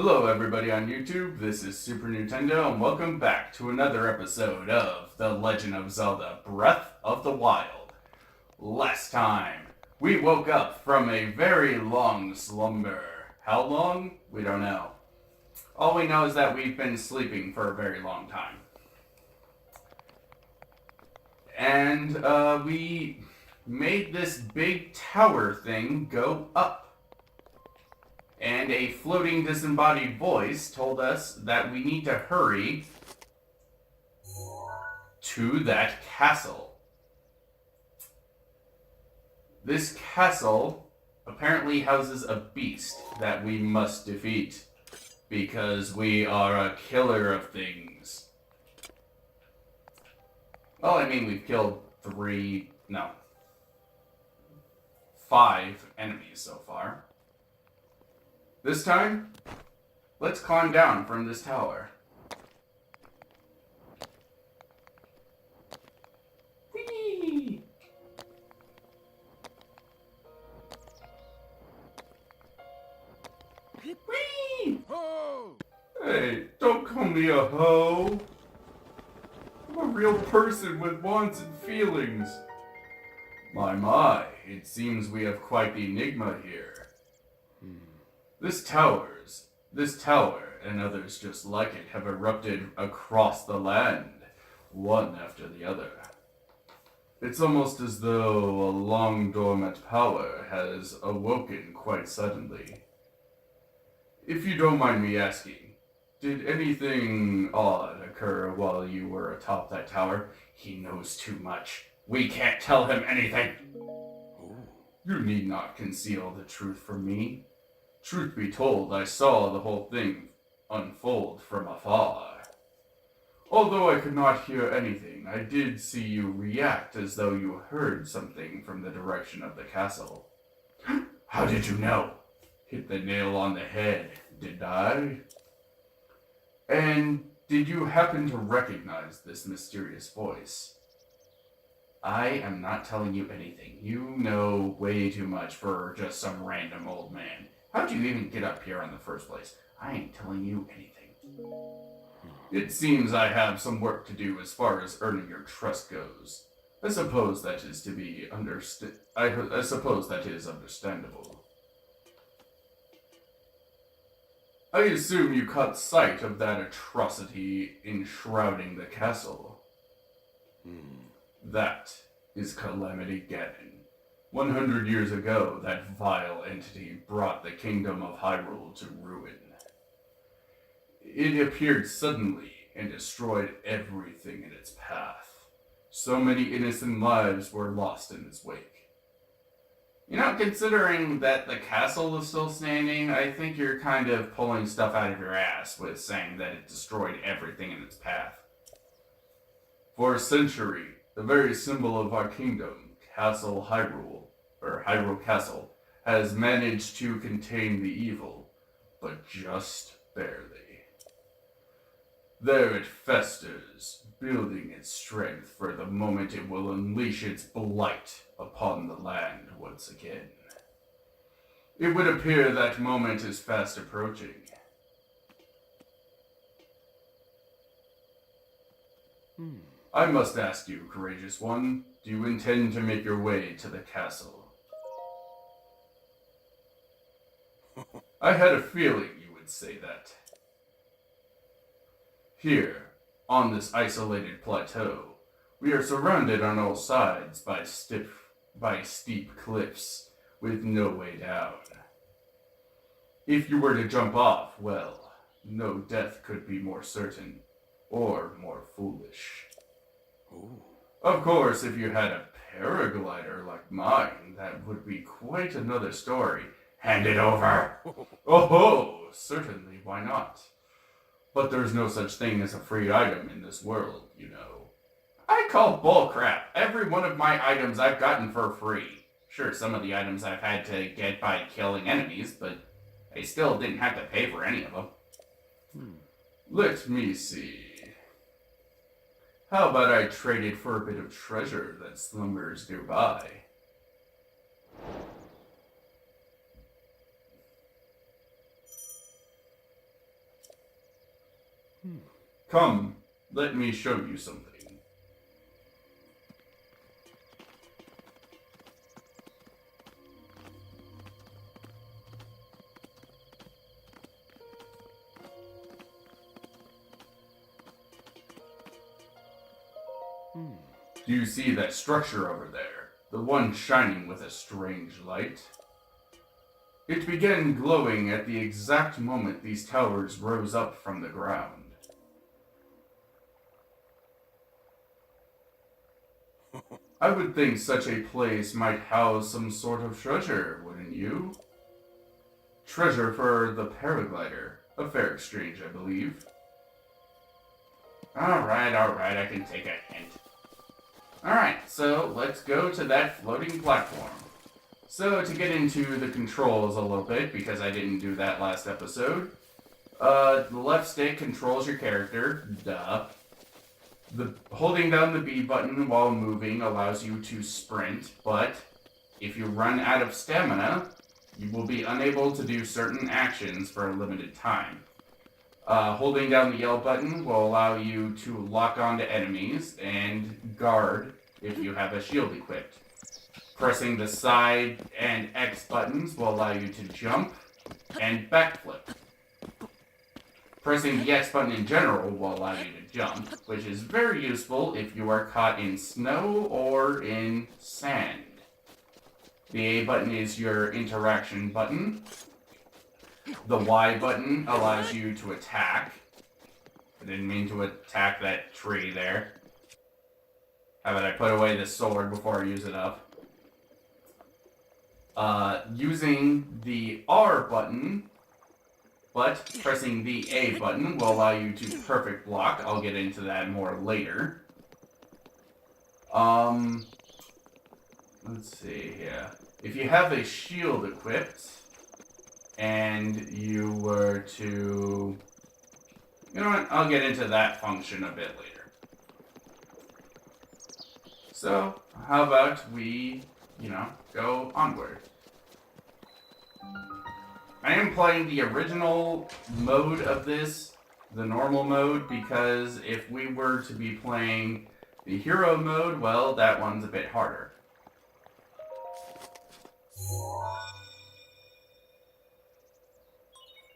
Hello everybody on YouTube, this is Super Nintendo and welcome back to another episode of The Legend of Zelda Breath of the Wild. Last time, we woke up from a very long slumber. How long? We don't know. All we know is that we've been sleeping for a very long time. And we made this big tower thing go up. And a floating disembodied voice told us that we need to hurry to that castle. This castle apparently houses a beast that we must defeat because we are a killer of things. Well, I mean, we've killed 5 enemies so far. This time, let's climb down from this tower. Whee! Whee! Ho! Hey, don't call me a hoe. I'm a real person with wants and feelings. My, it seems we have quite the enigma here. This tower, and others just like it, have erupted across the land, one after the other. It's almost as though a long dormant power has awoken quite suddenly. If you don't mind me asking, did anything odd occur while you were atop that tower? He knows too much. We can't tell him anything. You need not conceal the truth from me. Truth be told, I saw the whole thing unfold from afar. Although I could not hear anything, I did see you react as though you heard something from the direction of the castle. How did you know? Hit the nail on the head, did I? And did you happen to recognize this mysterious voice? I am not telling you anything. You know way too much for just some random old man. How'd you even get up here in the first place? I ain't telling you anything. It seems I have some work to do as far as earning your trust goes. I suppose that is understandable. I assume you caught sight of that atrocity enshrouding the castle. That is Calamity Ganon. 100 years ago, that vile entity brought the kingdom of Hyrule to ruin. It appeared suddenly and destroyed everything in its path. So many innocent lives were lost in its wake. You know, considering that the castle is still standing, I think you're kind of pulling stuff out of your ass with saying that it destroyed everything in its path. For a century, the very symbol of our kingdom, Castle Hyrule, or Hyrule Castle, has managed to contain the evil, but just barely. There it festers, building its strength for the moment it will unleash its blight upon the land once again. It would appear that moment is fast approaching. I must ask you, courageous one, do you intend to make your way to the castle? I had a feeling you would say that. Here, on this isolated plateau, we are surrounded on all sides by steep cliffs with no way down. If you were to jump off, well, no death could be more certain or more foolish. Of course, if you had a paraglider like mine, that would be quite another story. Hand it over! Oh, certainly, why not? But there's no such thing as a free item in this world, you know. I call bullcrap. Every one of my items I've gotten for free. Sure, some of the items I've had to get by killing enemies, but I still didn't have to pay for any of them. Let me see. How about I trade it for a bit of treasure that slumbers nearby? Come, let me show you something. Do you see that structure over there? The one shining with a strange light? It began glowing at the exact moment these towers rose up from the ground. I would think such a place might house some sort of treasure, wouldn't you? Treasure for the paraglider. A fair exchange, I believe. Alright, I can take a hint. Alright, so let's go to that floating platform. So, to get into the controls a little bit, because I didn't do that last episode, the left stick controls your character, duh. Holding down the B button while moving allows you to sprint, but if you run out of stamina, you will be unable to do certain actions for a limited time. Holding down the L button will allow you to lock onto enemies and guard if you have a shield equipped. Pressing the side and X buttons will allow you to jump and backflip. Pressing the X button in general will allow you to jump, which is very useful if you are caught in snow or in sand. The A button is your interaction button. The Y button allows you to attack. I didn't mean to attack that tree there. How about I put away this sword before I use it up? Using the R button, but pressing the A button will allow you to perfect block. I'll get into that more later. Let's see here. If you have a shield equipped, and you were to... You know what? I'll get into that function a bit later. So, how about we, go onward. I am playing the original mode of this, the normal mode, because if we were to be playing the hero mode, well, that one's a bit harder.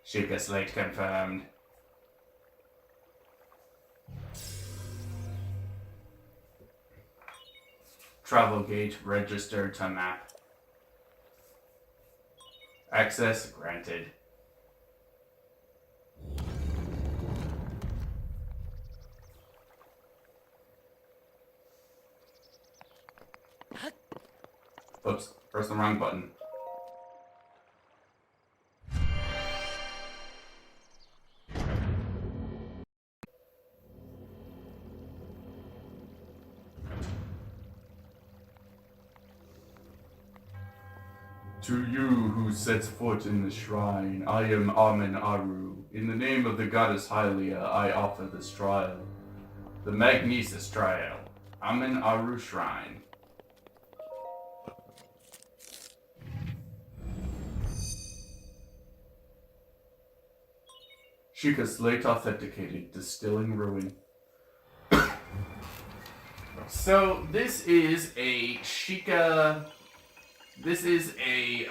Sheikah slate confirmed. Travel gate registered to map. Access granted. Oops, pressed the wrong button. To you who sets foot in the shrine, I am Amen Aru. In the name of the goddess Hylia, I offer this trial. The Magnesis Trial. Amen Aru Shrine. Sheikah slate authenticated, distilling ruin. So, this is a Sheikah... This is a,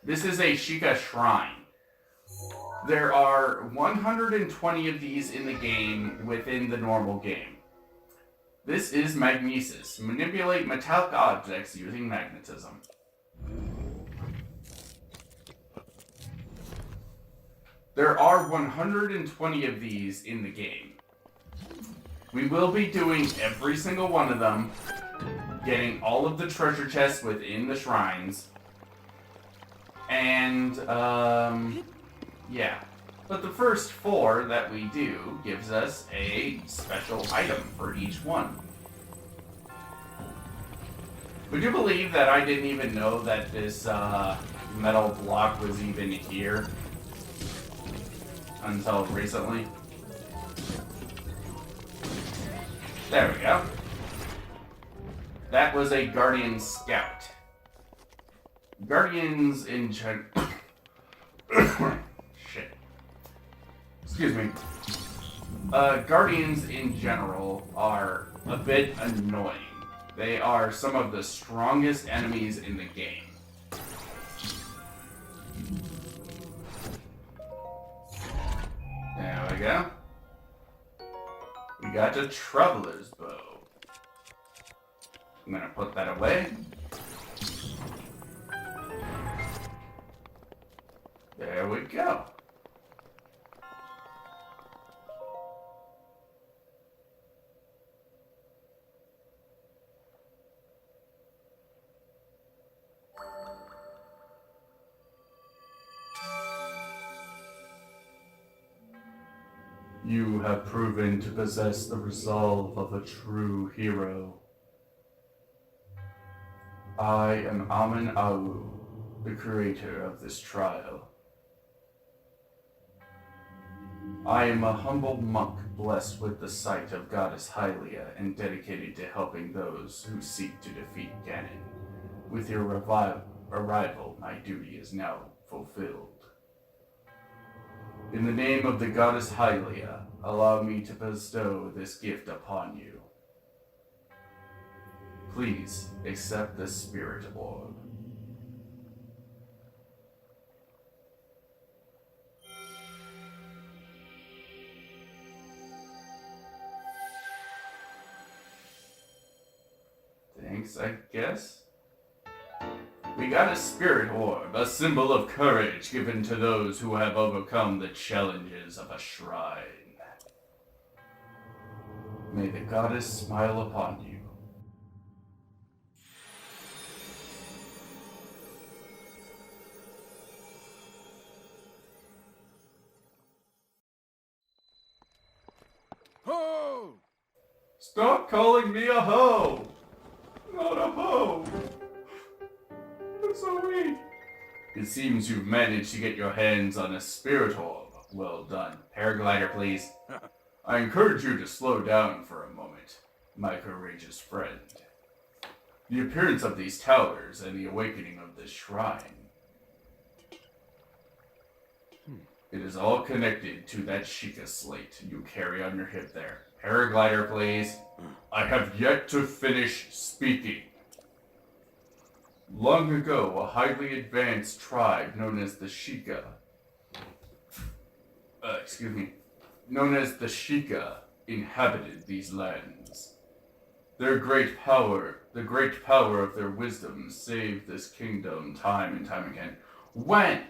this is a Sheikah shrine. There are 120 of these in the game within the normal game. This is Magnesis. Manipulate metallic objects using magnetism. There are 120 of these in the game. We will be doing every single one of them, getting all of the treasure chests within the shrines, and, yeah. But the first 4 that we do gives us a special item for each one. Would you believe that I didn't even know that this, metal block was even here until recently? There we go. That was a Guardian Scout. Guardians in Shit. excuse me. Guardians in general are a bit annoying. They are some of the strongest enemies in the game. There we go. We got a traveler's bow. I'm gonna put that away. There we go. You have proven to possess the resolve of a true hero. I am Amin Awu, the creator of this trial. I am a humble monk blessed with the sight of Goddess Hylia and dedicated to helping those who seek to defeat Ganon. With your arrival, my duty is now fulfilled. In the name of the Goddess Hylia, allow me to bestow this gift upon you. Please accept the Spirit Orb. Thanks, I guess. We got a Spirit Orb, a symbol of courage given to those who have overcome the challenges of a shrine. May the goddess smile upon you. Ho! Stop calling me a hoe! Not a hoe! That's so weak. It seems you've managed to get your hands on a Spirit Orb. Well done. Paraglider, please. I encourage you to slow down for a moment, my courageous friend. The appearance of these towers and the awakening of this shrine. It is all connected to that sheikah slate you carry on your hip there. Paraglider, please. I have yet to finish speaking. Long ago, a highly advanced tribe known as the sheikah, inhabited these lands. The great power of their wisdom saved this kingdom time and time again. When?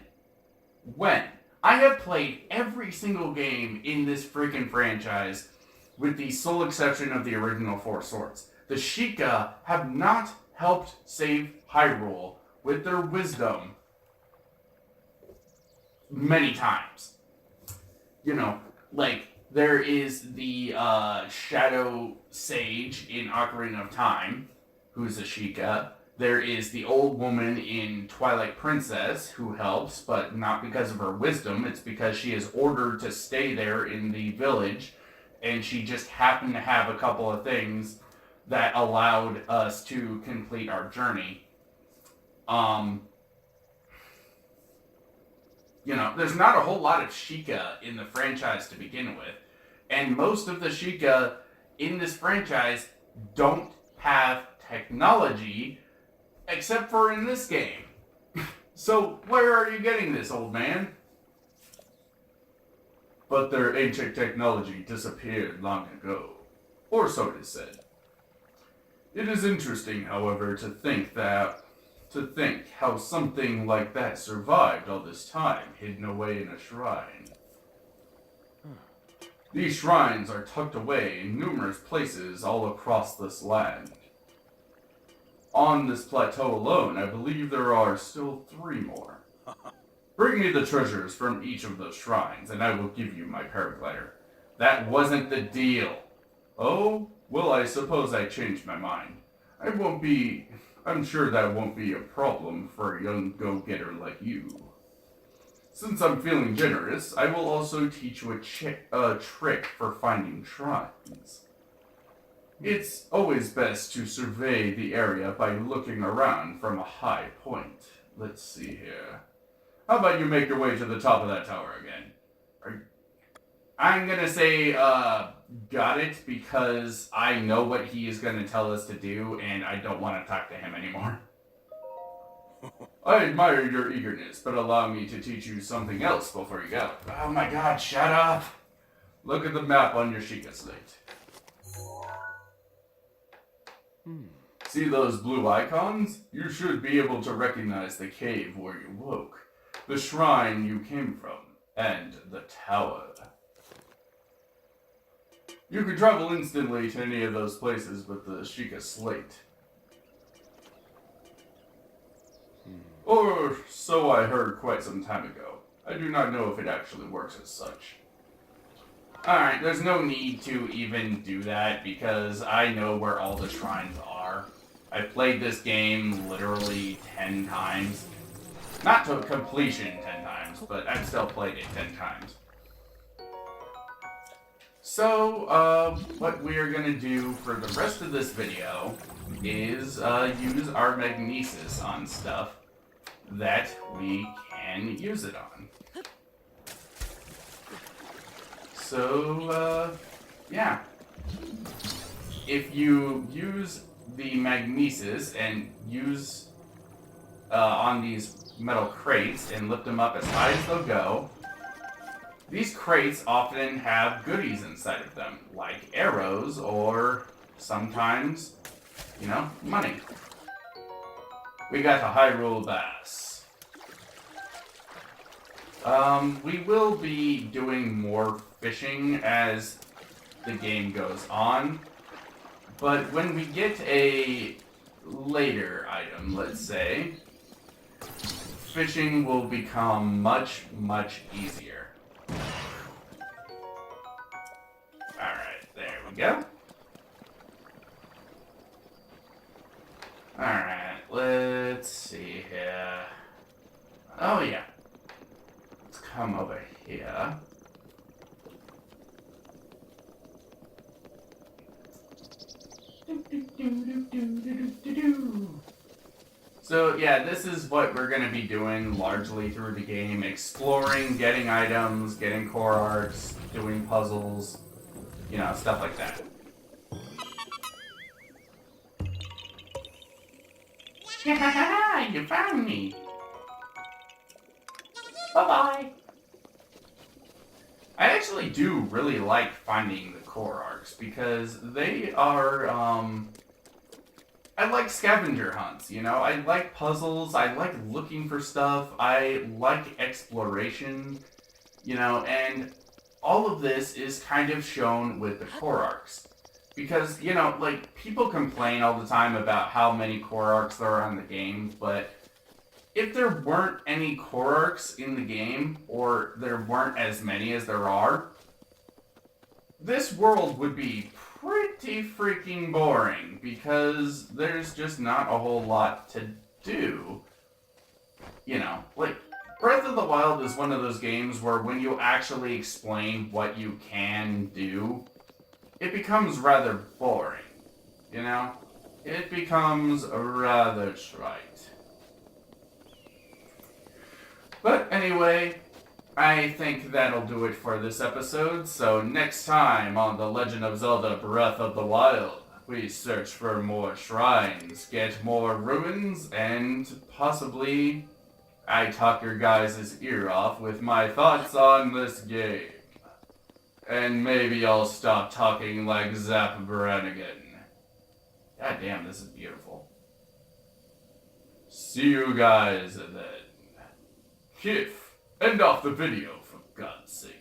I have played every single game in this freaking franchise, with the sole exception of the original Four Swords. The sheikah have not helped save Hyrule with their wisdom many times. You know, like, there is the Shadow Sage in Ocarina of Time, who's a sheikah. There is the old woman in Twilight Princess who helps, but not because of her wisdom. It's because she is ordered to stay there in the village, and she just happened to have a couple of things that allowed us to complete our journey. You know, there's not a whole lot of sheikah in the franchise to begin with, and most of the sheikah in this franchise don't have technology, except for in this game. So, where are you getting this, old man? But their ancient technology disappeared long ago, or so it is said. It is interesting, however, to think how something like that survived all this time, hidden away in a shrine. These shrines are tucked away in numerous places all across this land. On this plateau alone, I believe there are still 3 more. Bring me the treasures from each of those shrines, and I will give you my paraglider. That wasn't the deal. Oh, well, I suppose I changed my mind. I'm sure that won't be a problem for a young go-getter like you. Since I'm feeling generous, I will also teach you a trick for finding shrines. It's always best to survey the area by looking around from a high point. Let's see here. How about you make your way to the top of that tower again? I'm gonna say, got it, because I know what he is gonna tell us to do, and I don't want to talk to him anymore. I admire your eagerness, but allow me to teach you something else before you go. Oh my god, shut up! Look at the map on your sheikah slate. See those blue icons? You should be able to recognize the cave where you woke, the shrine you came from, and the tower. You could travel instantly to any of those places with the sheikah slate. Or so I heard quite some time ago. I do not know if it actually works as such. Alright, there's no need to even do that because I know where all the shrines are. I've played this game literally 10 times. Not to completion 10 times, but I've still played it 10 times. So, what we are going to do for the rest of this video is use our magnesis on stuff that we can use it on. So, yeah. If you use the magnesis and use on these metal crates and lift them up as high as they'll go, these crates often have goodies inside of them, like arrows or sometimes, you know, money. We got a Hyrule Bass. We will be doing more fishing as the game goes on, but when we get a later item, let's say, fishing will become much, much easier. Alright, there we go. Alright, let's see here. Oh yeah. Let's come over here. So yeah, this is what we're going to be doing largely through the game. Exploring, getting items, getting core arcs, doing puzzles, you know, stuff like that. You found me! Bye-bye! I actually do really like finding the core arcs because they are, I like scavenger hunts, you know? I like puzzles, I like looking for stuff, I like exploration, you know, and all of this is kind of shown with the core arcs. Because, you know, like, people complain all the time about how many core arcs there are in the game, but if there weren't any core arcs in the game, or there weren't as many as there are, this world would be pretty freaking boring, because there's just not a whole lot to do. You know, like, Breath of the Wild is one of those games where when you actually explain what you can do, it becomes rather boring, you know? It becomes rather trite. But anyway, I think that'll do it for this episode, so next time on The Legend of Zelda Breath of the Wild, we search for more shrines, get more ruins, and possibly I talk your guys' ear off with my thoughts on this game. And maybe I'll stop talking like Zap Brannigan. God damn, this is beautiful. See you guys then. Kif, end off the video for God's sake.